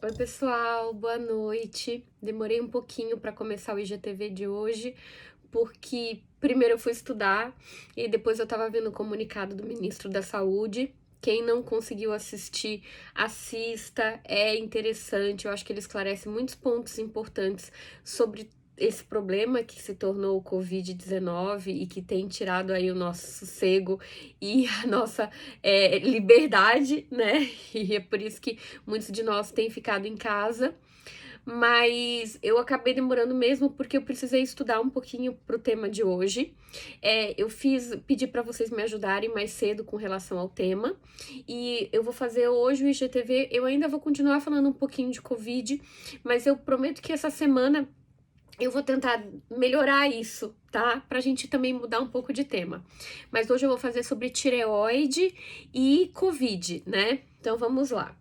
Oi, pessoal, boa noite. Demorei um pouquinho para começar o IGTV de hoje, porque primeiro eu fui estudar e depois eu estava vendo o comunicado do ministro da Saúde. Quem não conseguiu assistir, assista, é interessante. Eu acho que ele esclarece muitos pontos importantes sobre esse problema que se tornou o Covid-19 e que tem tirado aí o nosso sossego e a nossa liberdade, né? E é por isso que muitos de nós têm ficado em casa, mas eu acabei demorando mesmo porque eu precisei estudar um pouquinho pro tema de hoje. Pedi para vocês me ajudarem mais cedo com relação ao tema, e eu vou fazer hoje o IGTV. Eu ainda vou continuar falando um pouquinho de Covid, mas eu prometo que essa semana eu vou tentar melhorar isso, tá? Pra gente também mudar um pouco de tema. Mas hoje eu vou fazer sobre tireoide e Covid, né? Então vamos lá.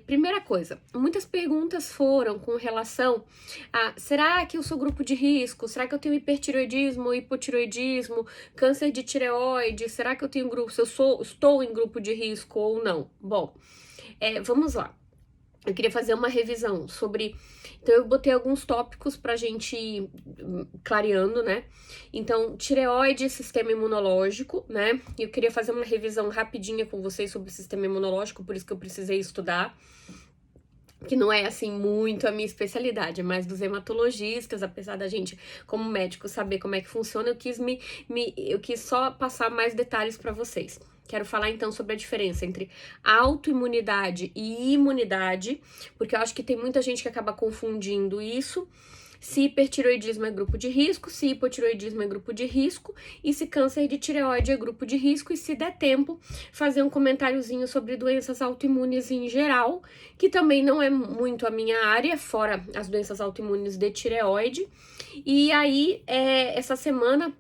Primeira coisa, muitas perguntas foram com relação a: será que eu sou grupo de risco? Será que eu tenho hipertireoidismo, hipotireoidismo, câncer de tireoide? Será que eu tenho grupo, se eu estou em grupo de risco ou não? Bom, vamos lá. Eu queria fazer uma revisão sobre. Então, eu botei alguns tópicos pra gente ir clareando, né? Então, tireoide e sistema imunológico, né? Eu queria fazer uma revisão rapidinha com vocês sobre o sistema imunológico, por isso que eu precisei estudar. Que não é, assim, muito a minha especialidade, é mais dos hematologistas, apesar da gente, como médico, saber como é que funciona, eu quis só passar mais detalhes para vocês. Quero falar, então, sobre a diferença entre autoimunidade e imunidade, porque eu acho que tem muita gente que acaba confundindo isso. Se hipertireoidismo é grupo de risco, se hipotireoidismo é grupo de risco, e se câncer de tireoide é grupo de risco, e se der tempo, fazer um comentáriozinho sobre doenças autoimunes em geral, que também não é muito a minha área, fora as doenças autoimunes de tireoide. E aí, essa semana,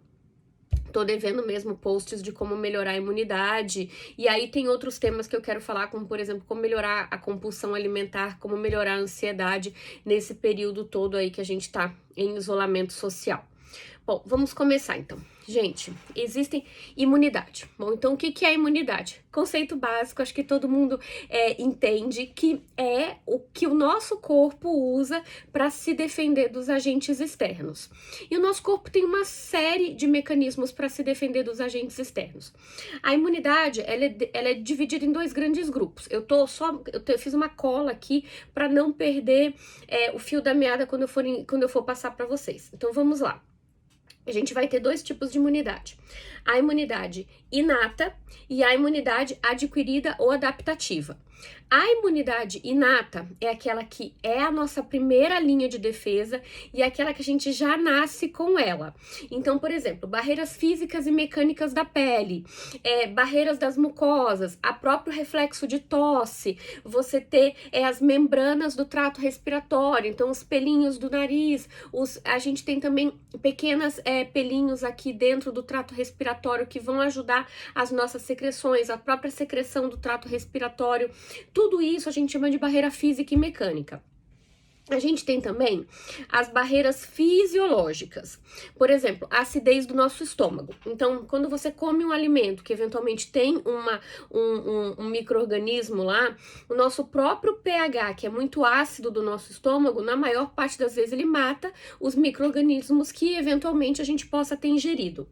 tô devendo mesmo posts de como melhorar a imunidade, e aí tem outros temas que eu quero falar, como por exemplo, como melhorar a compulsão alimentar, como melhorar a ansiedade nesse período todo aí que a gente tá em isolamento social. Bom, vamos começar então. Gente, existem imunidade. Bom, então o que é imunidade? Conceito básico, acho que todo mundo entende que é o que o nosso corpo usa para se defender dos agentes externos. E o nosso corpo tem uma série de mecanismos para se defender dos agentes externos. A imunidade, ela é dividida em dois grandes grupos. Eu fiz uma cola aqui para não perder o fio da meada quando eu for passar para vocês. Então vamos lá. A gente vai ter dois tipos de imunidade: a imunidade inata e a imunidade adquirida ou adaptativa. A imunidade inata é aquela que é a nossa primeira linha de defesa e é aquela que a gente já nasce com ela. Então, por exemplo, barreiras físicas e mecânicas da pele, barreiras das mucosas, a próprio reflexo de tosse, você ter as membranas do trato respiratório, então os pelinhos do nariz, a gente tem também pequenas pelinhos aqui dentro do trato respiratório que vão ajudar as nossas secreções, a própria secreção do trato respiratório. Tudo isso a gente chama de barreira física e mecânica. A gente tem também as barreiras fisiológicas. Por exemplo, a acidez do nosso estômago. Então, quando você come um alimento que eventualmente tem um micro-organismo lá, o nosso próprio pH, que é muito ácido do nosso estômago, na maior parte das vezes ele mata os micro-organismos que eventualmente a gente possa ter ingerido.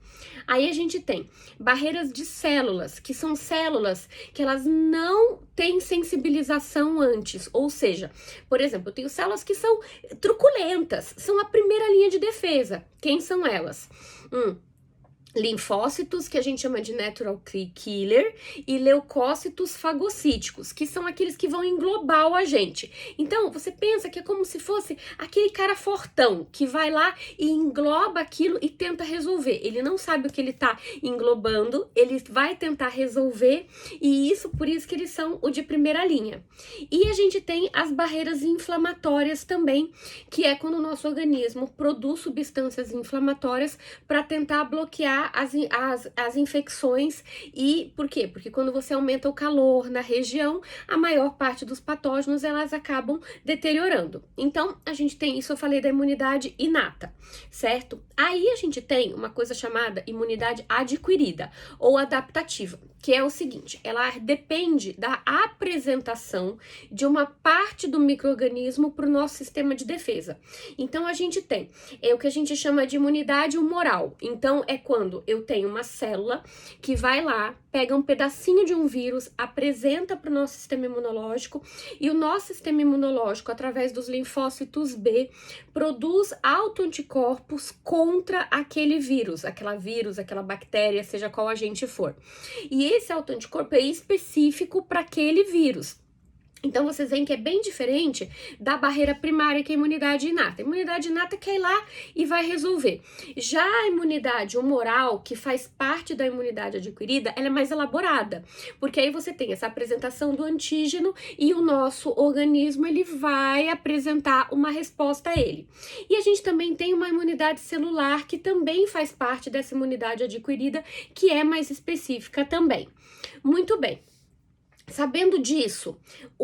Aí a gente tem barreiras de células, que são células que elas não têm sensibilização antes. Ou seja, por exemplo, eu tenho células que são truculentas, são a primeira linha de defesa. Quem são elas? Linfócitos, que a gente chama de natural killer, e leucócitos fagocíticos, que são aqueles que vão englobar o agente. Então, você pensa que é como se fosse aquele cara fortão, que vai lá e engloba aquilo e tenta resolver. Ele não sabe o que ele tá englobando, ele vai tentar resolver, e por isso que eles são o de primeira linha. E a gente tem as barreiras inflamatórias também, que é quando o nosso organismo produz substâncias inflamatórias para tentar bloquear as infecções. E por quê? Porque quando você aumenta o calor na região, a maior parte dos patógenos elas acabam deteriorando. Então, a gente tem isso, eu falei da imunidade inata, certo? Aí a gente tem uma coisa chamada imunidade adquirida ou adaptativa. que é o seguinte, ela depende da apresentação de uma parte do micro-organismo para o nosso sistema de defesa. Então, a gente tem o que a gente chama de imunidade humoral. Então, é quando eu tenho uma célula que vai lá, pega um pedacinho de um vírus, apresenta para o nosso sistema imunológico, e o nosso sistema imunológico, através dos linfócitos B, produz autoanticorpos contra aquele vírus, aquela bactéria, seja qual agente for. E esse autoanticorpo é específico para aquele vírus. Então, vocês veem que é bem diferente da barreira primária, que é a imunidade inata. A imunidade inata quer ir lá e vai resolver. Já a imunidade humoral, que faz parte da imunidade adquirida, ela é mais elaborada, porque aí você tem essa apresentação do antígeno e o nosso organismo, ele vai apresentar uma resposta a ele. E a gente também tem uma imunidade celular, que também faz parte dessa imunidade adquirida, que é mais específica também. Muito bem. Sabendo disso,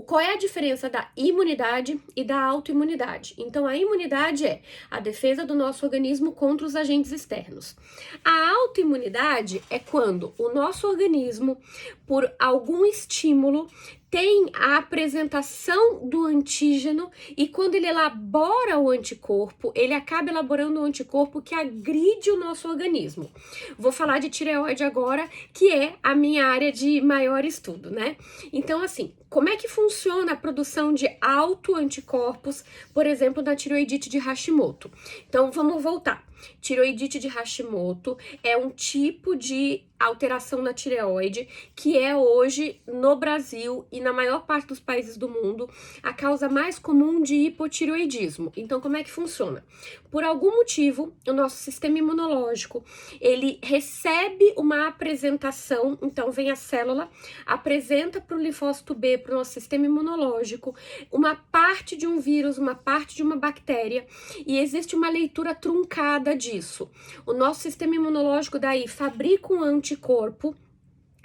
qual é a diferença da imunidade e da autoimunidade? Então, a imunidade é a defesa do nosso organismo contra os agentes externos. A autoimunidade é quando o nosso organismo, por algum estímulo, tem a apresentação do antígeno, e quando ele elabora o anticorpo, ele acaba elaborando um anticorpo que agride o nosso organismo. Vou falar de tireoide agora, que é a minha área de maior estudo, né? Então, assim, como é que funciona a produção de autoanticorpos, por exemplo, na tireoidite de Hashimoto? Então, vamos voltar. Tireoidite de Hashimoto é um tipo de alteração na tireoide que é hoje no Brasil e na maior parte dos países do mundo a causa mais comum de hipotireoidismo. Então, como é que funciona? Por algum motivo, o nosso sistema imunológico, ele recebe uma apresentação, então vem a célula, apresenta para o linfócito B, para o nosso sistema imunológico, uma parte de um vírus, uma parte de uma bactéria, e existe uma leitura truncada disso. O nosso sistema imunológico daí fabrica um anticorpo,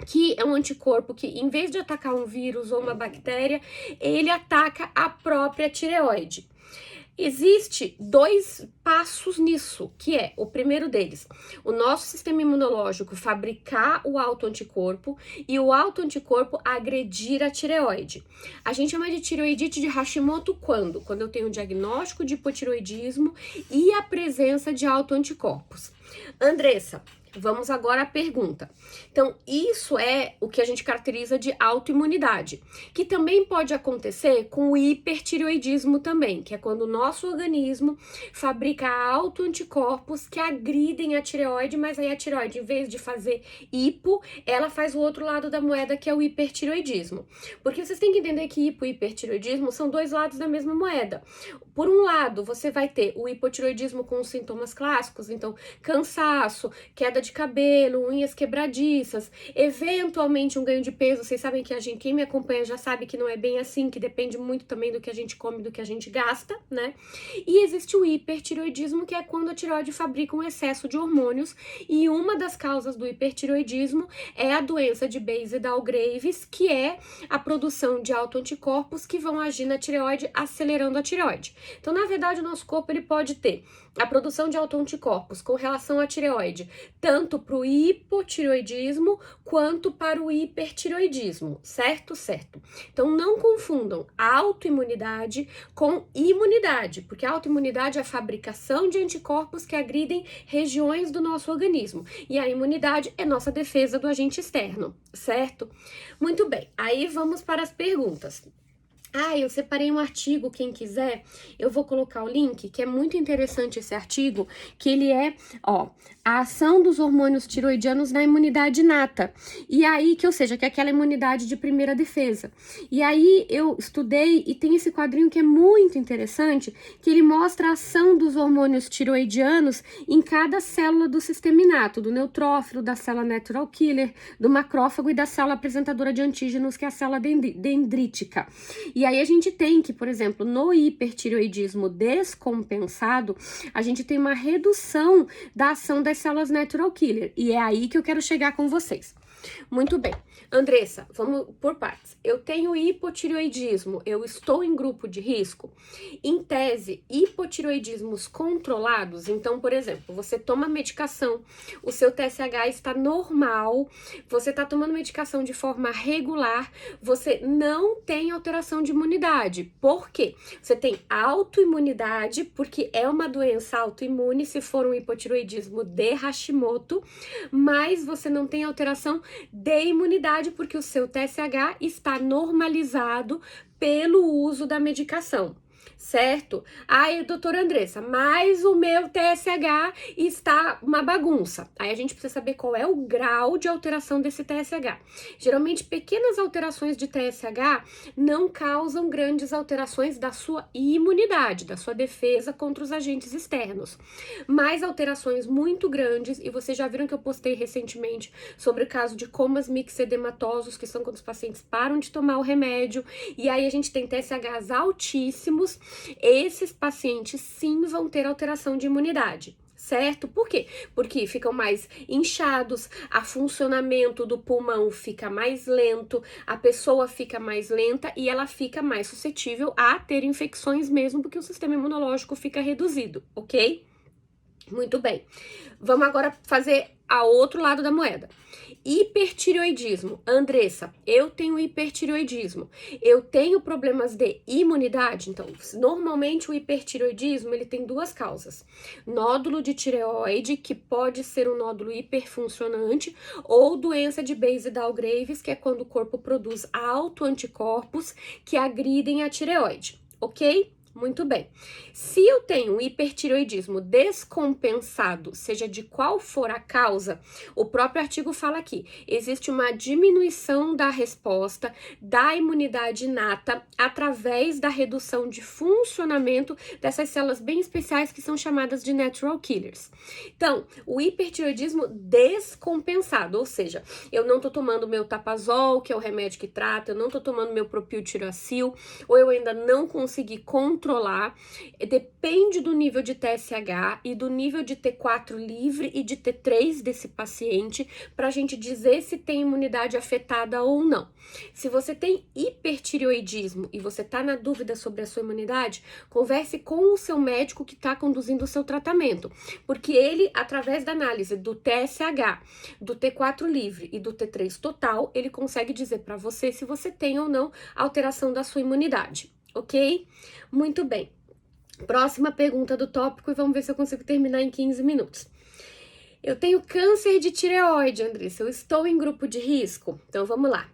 que é um anticorpo que, em vez de atacar um vírus ou uma bactéria, ele ataca a própria tireoide. Existe 2 passos nisso, que é, o primeiro deles, o nosso sistema imunológico fabricar o autoanticorpo e o autoanticorpo agredir a tireoide. A gente chama de tireoidite de Hashimoto quando? Quando eu tenho um diagnóstico de hipotireoidismo e a presença de autoanticorpos. Andressa, vamos agora à pergunta. Então, isso é o que a gente caracteriza de autoimunidade, que também pode acontecer com o hipertireoidismo também, que é quando o nosso organismo fabrica autoanticorpos que agridem a tireoide, mas aí a tireoide, em vez de fazer hipo, ela faz o outro lado da moeda, que é o hipertireoidismo. Porque vocês têm que entender que hipo e hipertireoidismo são 2 lados da mesma moeda. Por um lado, você vai ter o hipotireoidismo com os sintomas clássicos, então cansaço, queda de cabelo, unhas quebradiças, eventualmente um ganho de peso. Vocês sabem que quem me acompanha já sabe que não é bem assim, que depende muito também do que a gente come, do que a gente gasta, né? E existe o hipertireoidismo, que é quando a tireoide fabrica um excesso de hormônios, e uma das causas do hipertireoidismo é a doença de Base-Dahl-Graves, que é a produção de autoanticorpos que vão agir na tireoide, acelerando a tireoide. Então, na verdade, o nosso corpo ele pode ter a produção de autoanticorpos com relação à tireoide, tanto para o hipotireoidismo quanto para o hipertireoidismo, certo? Certo. Então, não confundam autoimunidade com imunidade, porque a autoimunidade é a fabricação de anticorpos que agridem regiões do nosso organismo, e a imunidade é nossa defesa do agente externo, certo? Muito bem, aí vamos para as perguntas. Eu separei um artigo, quem quiser, eu vou colocar o link, que é muito interessante esse artigo, que ele é, a ação dos hormônios tiroidianos na imunidade inata. E aí, que é aquela imunidade de primeira defesa. E aí, eu estudei e tem esse quadrinho que é muito interessante, que ele mostra a ação dos hormônios tiroidianos em cada célula do sistema inato, do neutrófilo, da célula natural killer, do macrófago e da célula apresentadora de antígenos, que é a célula dendrítica. E aí a gente tem que, por exemplo, no hipertireoidismo descompensado, a gente tem uma redução da ação das células natural killer. E é aí que eu quero chegar com vocês. Muito bem. Andressa, vamos por partes. Eu tenho hipotireoidismo, eu estou em grupo de risco? Em tese, hipotireoidismos controlados, então, por exemplo, você toma medicação, o seu TSH está normal, você está tomando medicação de forma regular, você não tem alteração de imunidade. Por quê? Você tem autoimunidade, porque é uma doença autoimune, se for um hipotireoidismo de Hashimoto, mas você não tem alteração de imunidade, porque o seu TSH está normalizado pelo uso da medicação, certo? Ai, doutora Andressa, mas o meu TSH está uma bagunça. Aí a gente precisa saber qual é o grau de alteração desse TSH. Geralmente, pequenas alterações de TSH não causam grandes alterações da sua imunidade, da sua defesa contra os agentes externos. Mas alterações muito grandes, e vocês já viram que eu postei recentemente sobre o caso de comas mixedematosos, que são quando os pacientes param de tomar o remédio, e aí a gente tem TSHs altíssimos. Esses pacientes sim vão ter alteração de imunidade, certo? Por quê? Porque ficam mais inchados, o funcionamento do pulmão fica mais lento, a pessoa fica mais lenta e ela fica mais suscetível a ter infecções mesmo, porque o sistema imunológico fica reduzido, ok? Muito bem. Vamos agora fazer a outro lado da moeda. Hipertireoidismo. Andressa, eu tenho hipertireoidismo. Eu tenho problemas de imunidade? Então, normalmente o hipertireoidismo, ele tem duas causas. Nódulo de tireoide, que pode ser um nódulo hiperfuncionante, ou doença de Base-Down-Graves, que é quando o corpo produz autoanticorpos que agridem a tireoide, ok? Muito bem. Se eu tenho um hipertireoidismo descompensado, seja de qual for a causa, o próprio artigo fala aqui, existe uma diminuição da resposta da imunidade inata através da redução de funcionamento dessas células bem especiais que são chamadas de natural killers. Então, o hipertireoidismo descompensado, ou seja, eu não tô tomando meu Tapazol, que é o remédio que trata, eu não tô tomando meu propiltiracil, ou eu ainda não consegui controlar, depende do nível de TSH e do nível de T4 livre e de T3 desse paciente para a gente dizer se tem imunidade afetada ou não. Se você tem hipertireoidismo e você está na dúvida sobre a sua imunidade, converse com o seu médico que está conduzindo o seu tratamento, porque ele, através da análise do TSH, do T4 livre e do T3 total, ele consegue dizer para você se você tem ou não alteração da sua imunidade. Ok? Muito bem. Próxima pergunta do tópico e vamos ver se eu consigo terminar em 15 minutos. Eu tenho câncer de tireoide, Andressa. Eu estou em grupo de risco? Então vamos lá.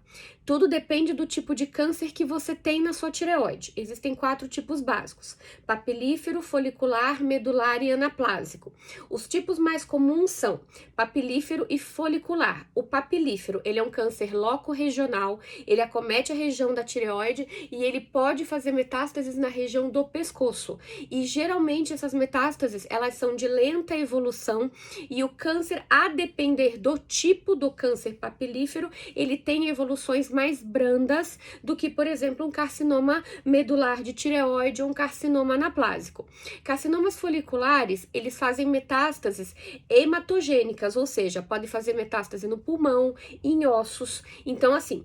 Tudo depende do tipo de câncer que você tem na sua tireoide. Existem 4 tipos básicos: papilífero, folicular, medular e anaplásico. Os tipos mais comuns são papilífero e folicular. O papilífero, ele é um câncer loco-regional, ele acomete a região da tireoide e ele pode fazer metástases na região do pescoço. E geralmente essas metástases, elas são de lenta evolução e o câncer, a depender do tipo do câncer papilífero, ele tem evoluções mais brandas do que, por exemplo, um carcinoma medular de tireoide ou um carcinoma anaplásico. Carcinomas foliculares, eles fazem metástases hematogênicas, ou seja, pode fazer metástase no pulmão, em ossos. Então, assim,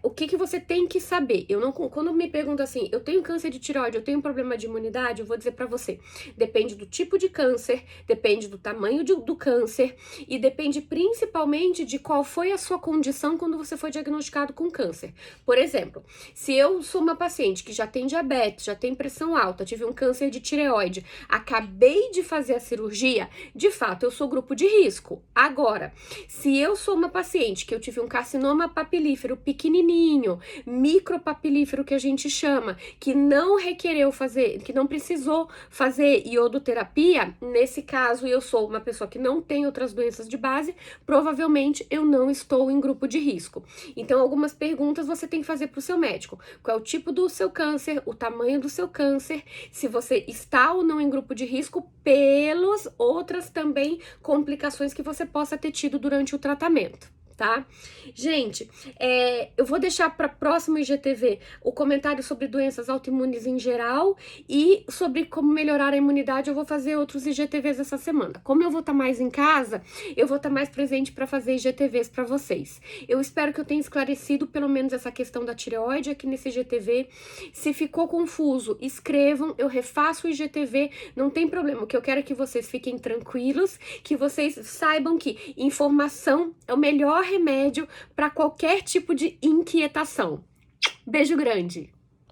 o que você tem que saber? Quando me perguntam assim, eu tenho câncer de tireoide, eu tenho problema de imunidade, eu vou dizer pra você, depende do tipo de câncer, depende do tamanho do câncer e depende principalmente de qual foi a sua condição quando você foi diagnosticado com câncer. Por exemplo, se eu sou uma paciente que já tem diabetes, já tem pressão alta, tive um câncer de tireoide, acabei de fazer a cirurgia, de fato eu sou grupo de risco. Agora, se eu sou uma paciente que eu tive um carcinoma papilífero pequenininho, micropapilífero que a gente chama, que não requereu fazer, que não precisou fazer iodoterapia, nesse caso eu sou uma pessoa que não tem outras doenças de base, provavelmente eu não estou em grupo de risco. Então, algumas perguntas você tem que fazer para o seu médico. Qual é o tipo do seu câncer, o tamanho do seu câncer, se você está ou não em grupo de risco, pelas outras também complicações que você possa ter tido durante o tratamento, tá? Gente, eu vou deixar para próximo IGTV o comentário sobre doenças autoimunes em geral e sobre como melhorar a imunidade. Eu vou fazer outros IGTVs essa semana. Como eu vou estar mais em casa, eu vou estar mais presente para fazer IGTVs para vocês. Eu espero que eu tenha esclarecido pelo menos essa questão da tireoide aqui nesse IGTV. Se ficou confuso, escrevam, eu refaço o IGTV, não tem problema. O que eu quero é que vocês fiquem tranquilos, que vocês saibam que informação é o melhor remédio para qualquer tipo de inquietação. Beijo grande!